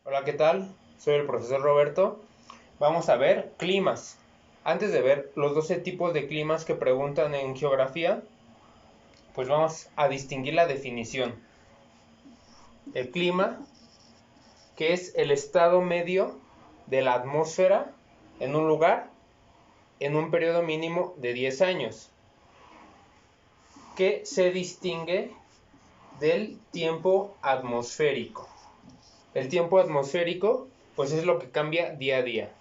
Hola, ¿qué tal? Soy el profesor Roberto. Vamos a ver climas. Antes de ver los 12 tipos de climas que preguntan en geografía, pues vamos a distinguir la definición. El clima, que es el estado medio de la atmósfera en un lugar en un periodo mínimo de 10 años, que se distingue del tiempo atmosférico. El tiempo atmosférico, pues es lo que cambia día a día.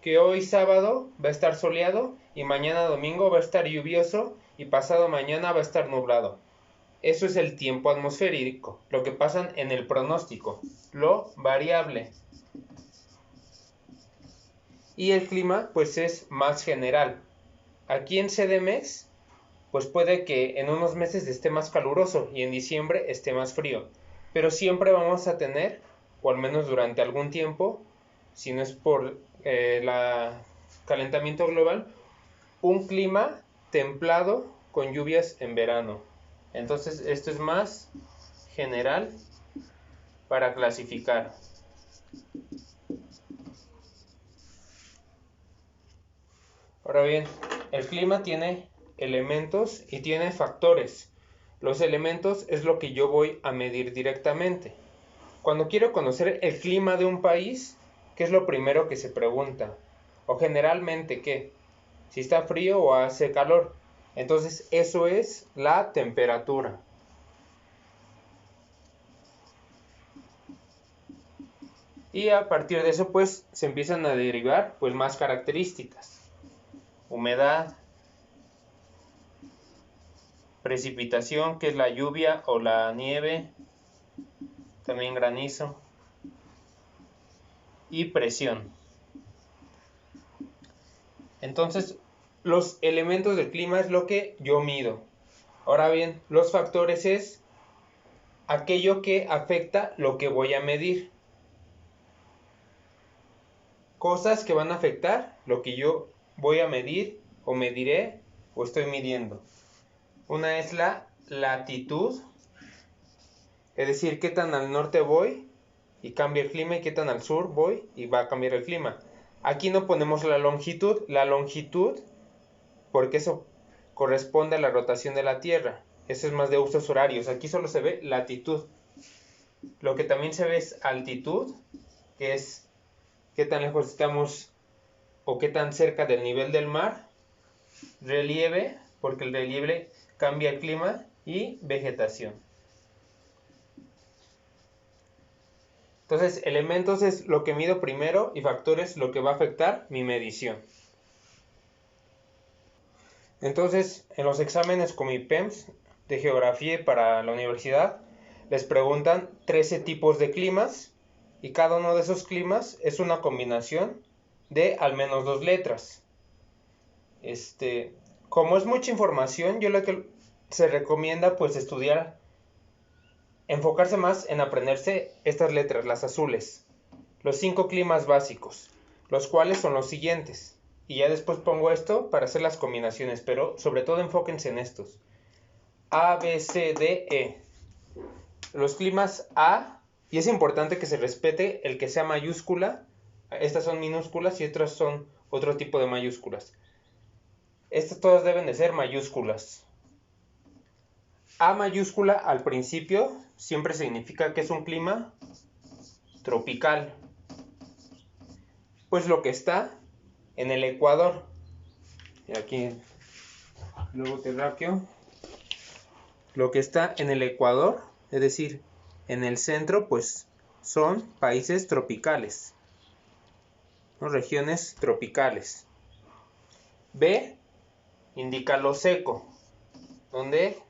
Que hoy sábado va a estar soleado y mañana domingo va a estar lluvioso y pasado mañana va a estar nublado. Eso es el tiempo atmosférico, lo que pasa en el pronóstico, lo variable. Y el clima pues es más general. Aquí en CDMX pues puede que en unos meses esté más caluroso y en diciembre esté más frío. Pero siempre vamos a tener, o al menos durante algún tiempo, si no es por el calentamiento global, un clima templado con lluvias en verano. Entonces esto es más general para clasificar. Ahora bien, el clima tiene elementos y tiene factores. Los elementos es lo que yo voy a medir directamente. Cuando quiero conocer el clima de un país, ¿qué es lo primero que se pregunta? O generalmente, ¿qué? Si está frío o hace calor. Entonces, eso es la temperatura. Y a partir de eso, pues, se empiezan a derivar, pues, más características. Humedad, precipitación, que es la lluvia o la nieve, también granizo, y presión. Entonces, los elementos del clima es lo que yo mido. Ahora bien, los factores es aquello que afecta lo que voy a medir. Cosas que van a afectar lo que yo voy a medir o mediré o estoy midiendo. Una es la latitud, es decir, qué tan al norte voy y cambia el clima, y qué tan al sur voy y va a cambiar el clima. Aquí no ponemos la longitud porque eso corresponde a la rotación de la Tierra. Eso es más de usos horarios. Aquí solo se ve latitud. Lo que también se ve es altitud, que es qué tan lejos estamos o qué tan cerca del nivel del mar. Relieve, porque el relieve cambia el clima, y vegetación. Entonces, elementos es lo que mido primero y factores lo que va a afectar mi medición. Entonces, en los exámenes como IPEMS de geografía para la universidad, les preguntan 13 tipos de climas y cada uno de esos climas es una combinación de al menos 2 letras. Como es mucha información, yo lo que se recomienda pues estudiar, enfocarse más en aprenderse estas letras, las azules, los 5 climas básicos, los cuales son los siguientes. Y ya después pongo esto para hacer las combinaciones, pero sobre todo enfóquense en estos. A, B, C, D, E. Los climas A, y es importante que se respete el que sea mayúscula. Estas son minúsculas y otras son otro tipo de mayúsculas. Estas todas deben de ser mayúsculas. A mayúscula al principio siempre significa que es un clima tropical, pues lo que está en el Ecuador. Y aquí globo terráqueo. Lo que está en el Ecuador, es decir, en el centro, pues son países tropicales, ¿no? Regiones tropicales. B indica lo seco, donde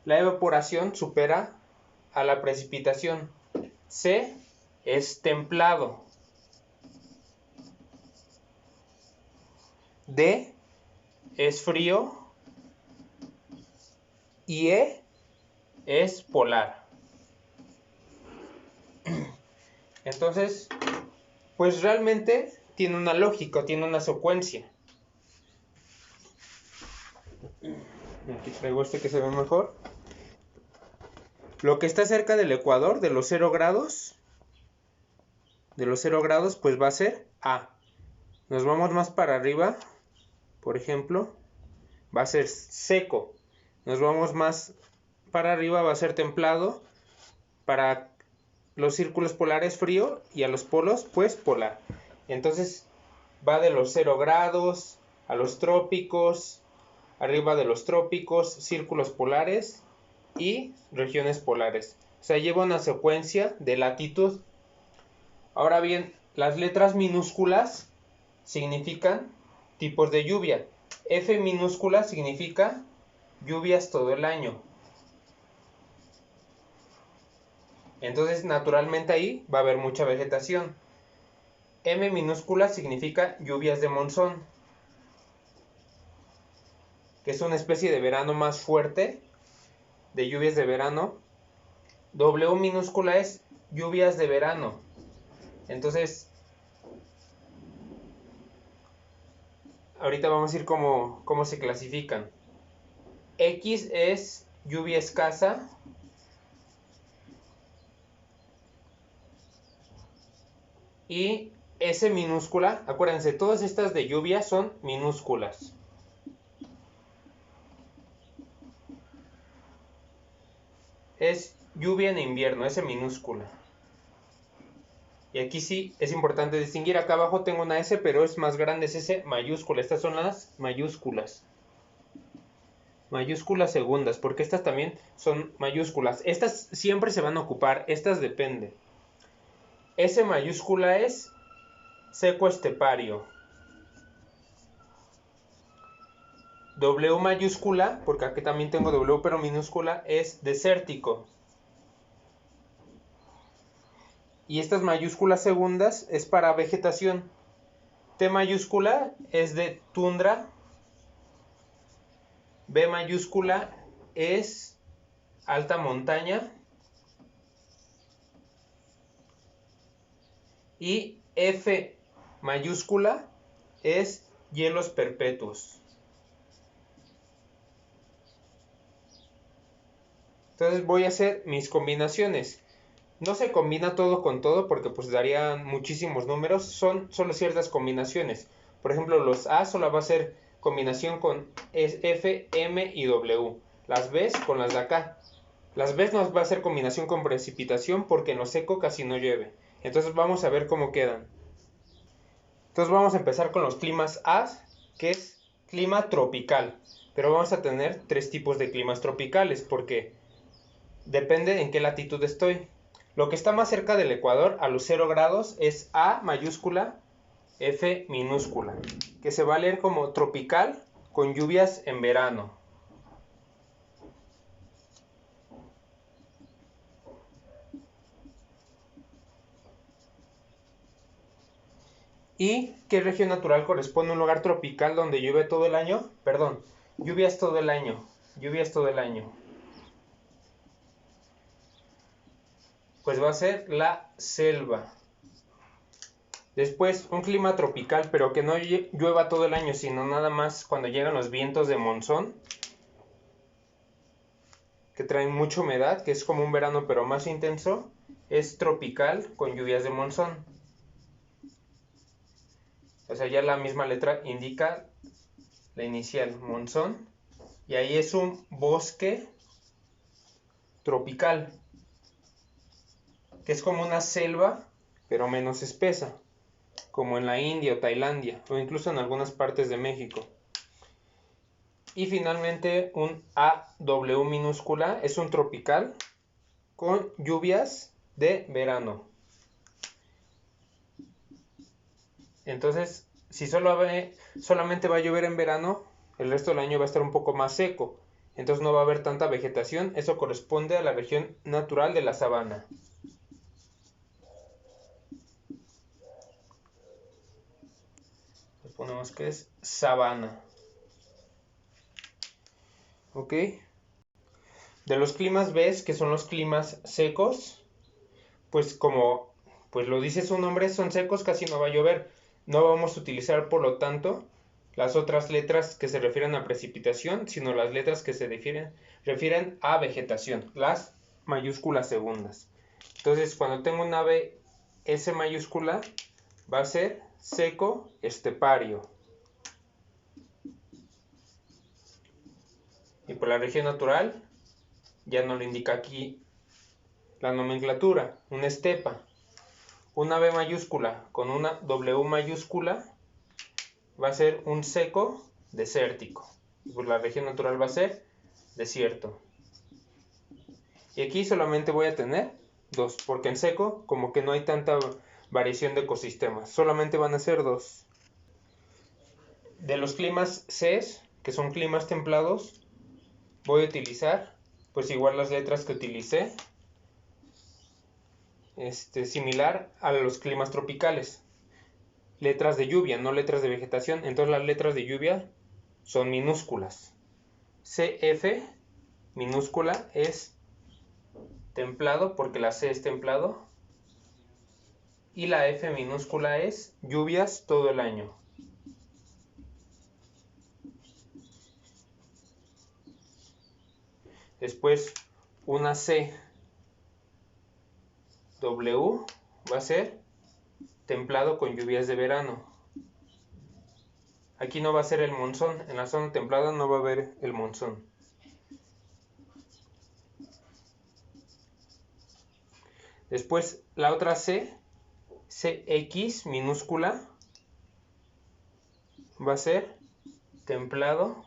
la evaporación supera a la precipitación. C es templado. D es frío. Y E es polar. Entonces, pues realmente tiene una lógica, tiene una secuencia. Aquí traigo este que se ve mejor. Lo que está cerca del ecuador, de los 0 grados, de los 0 grados, pues va a ser A. Nos vamos más para arriba, por ejemplo, va a ser seco. Nos vamos más para arriba, va a ser templado. Para los círculos polares frío y a los polos pues polar. Entonces va de los 0 grados a los trópicos, arriba de los trópicos, círculos polares y regiones polares. O sea, lleva una secuencia de latitud. Ahora bien, las letras minúsculas significan tipos de lluvia. F minúscula significa lluvias todo el año. Entonces, naturalmente ahí va a haber mucha vegetación. M minúscula significa lluvias de monzón, que es una especie de verano más fuerte, de lluvias de verano. W minúscula es lluvias de verano. Entonces, ahorita vamos a ir cómo se clasifican. X es lluvia escasa. Y S minúscula, acuérdense, todas estas de lluvia son minúsculas. Es lluvia en invierno, S minúscula. Y aquí sí es importante distinguir, acá abajo tengo una S, pero es más grande, es S mayúscula. Estas son las mayúsculas. Mayúsculas segundas, porque estas también son mayúsculas. Estas siempre se van a ocupar, estas dependen. S mayúscula es seco estepario. W mayúscula, porque aquí también tengo W pero minúscula, es desértico. Y estas mayúsculas segundas es para vegetación. T mayúscula es de tundra. B mayúscula es alta montaña. Y F mayúscula es hielos perpetuos. Entonces voy a hacer mis combinaciones. No se combina todo con todo porque pues darían muchísimos números. Son solo ciertas combinaciones. Por ejemplo, los A solo va a ser combinación con F, M y W. Las B con las de acá. Las B nos va a ser combinación con precipitación porque en lo seco casi no llueve. Entonces vamos a ver cómo quedan. Entonces vamos a empezar con los climas A, que es clima tropical. Pero vamos a tener 3 tipos de climas tropicales porque depende en qué latitud estoy. Lo que está más cerca del ecuador, a los 0 grados, es A mayúscula, F minúscula, que se va a leer como tropical con lluvias en verano. ¿Y qué región natural corresponde a un lugar tropical donde llueve todo el año? Perdón, lluvias todo el año. Lluvias todo el año. Pues va a ser la selva. Después, un clima tropical, pero que no llueva todo el año, sino nada más cuando llegan los vientos de monzón, que traen mucha humedad, que es como un verano pero más intenso, es tropical con lluvias de monzón. O sea, ya la misma letra indica la inicial, monzón, y ahí es un bosque tropical, que es como una selva, pero menos espesa, como en la India o Tailandia, o incluso en algunas partes de México. Y finalmente un AW minúscula es un tropical con lluvias de verano. Entonces, si solamente va a llover en verano, el resto del año va a estar un poco más seco. Entonces no va a haber tanta vegetación. Eso corresponde a la región natural de la sabana. Ponemos que es sabana. ¿Ok? De los climas B, que son los climas secos, pues como pues lo dice su nombre, son secos, casi no va a llover. No vamos a utilizar, por lo tanto, las otras letras que se refieren a precipitación, sino las letras que se refieren a vegetación, las mayúsculas segundas. Entonces, cuando tengo una B S mayúscula va a ser seco estepario. Y por la región natural, ya nos lo indica aquí la nomenclatura, una estepa. Una B mayúscula con una W mayúscula va a ser un seco desértico. Y por la región natural va a ser desierto. Y aquí solamente voy a tener dos, porque en seco como que no hay tanta variación de ecosistemas, solamente van a ser dos. De los climas Cs, que son climas templados, voy a utilizar pues igual las letras que utilicé, similar a los climas tropicales. Letras de lluvia, no letras de vegetación, entonces las letras de lluvia son minúsculas. CF minúscula es templado porque la C es templado. Y la F minúscula es lluvias todo el año. Después una C W va a ser templado con lluvias de verano. Aquí no va a ser el monzón, en la zona templada no va a haber el monzón. Después la otra C, CX minúscula, va a ser templado,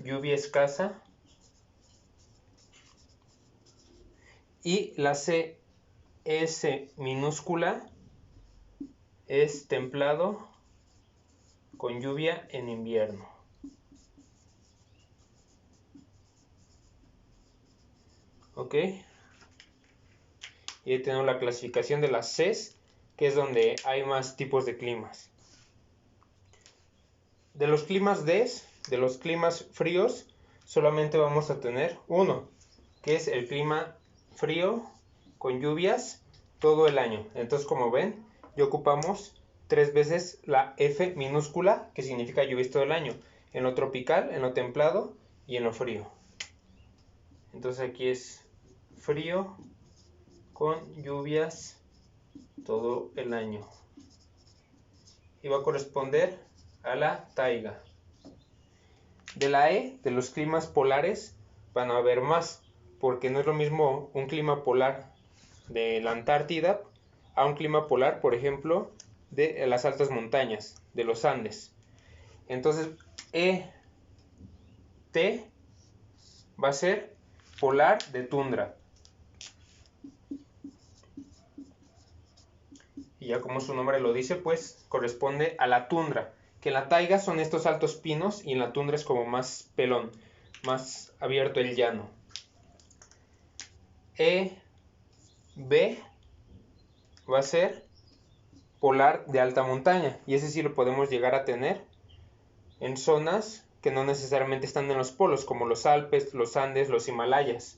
lluvia escasa. Y la CS minúscula es templado con lluvia en invierno. ¿Ok? Y ahí tenemos la clasificación de las Cs, que es donde hay más tipos de climas. De los climas Ds, de los climas fríos, solamente vamos a tener uno, que es el clima frío con lluvias todo el año. Entonces, como ven, ya ocupamos 3 veces la F minúscula, que significa lluvias todo el año, en lo tropical, en lo templado y en lo frío. Entonces aquí es frío con lluvias todo el año. Y va a corresponder a la taiga. De la E, de los climas polares, van a haber más, porque no es lo mismo un clima polar de la Antártida a un clima polar, por ejemplo, de las altas montañas, de los Andes. Entonces, ET va a ser polar de tundra. Y ya como su nombre lo dice, pues corresponde a la tundra. Que en la taiga son estos altos pinos y en la tundra es como más pelón, más abierto el llano. EB va a ser polar de alta montaña, y ese sí lo podemos llegar a tener en zonas que no necesariamente están en los polos, como los Alpes, los Andes, los Himalayas.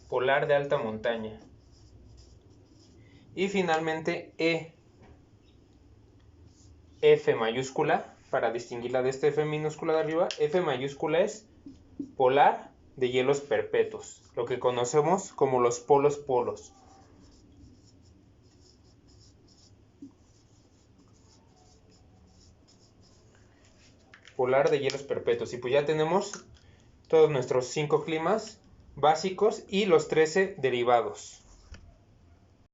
Polar de alta montaña. Y finalmente F mayúscula, para distinguirla de este F minúscula de arriba, F mayúscula es polar de hielos perpetuos, lo que conocemos como los polos. Polar de hielos perpetuos. Y pues ya tenemos todos nuestros 5 climas básicos y los 13 derivados.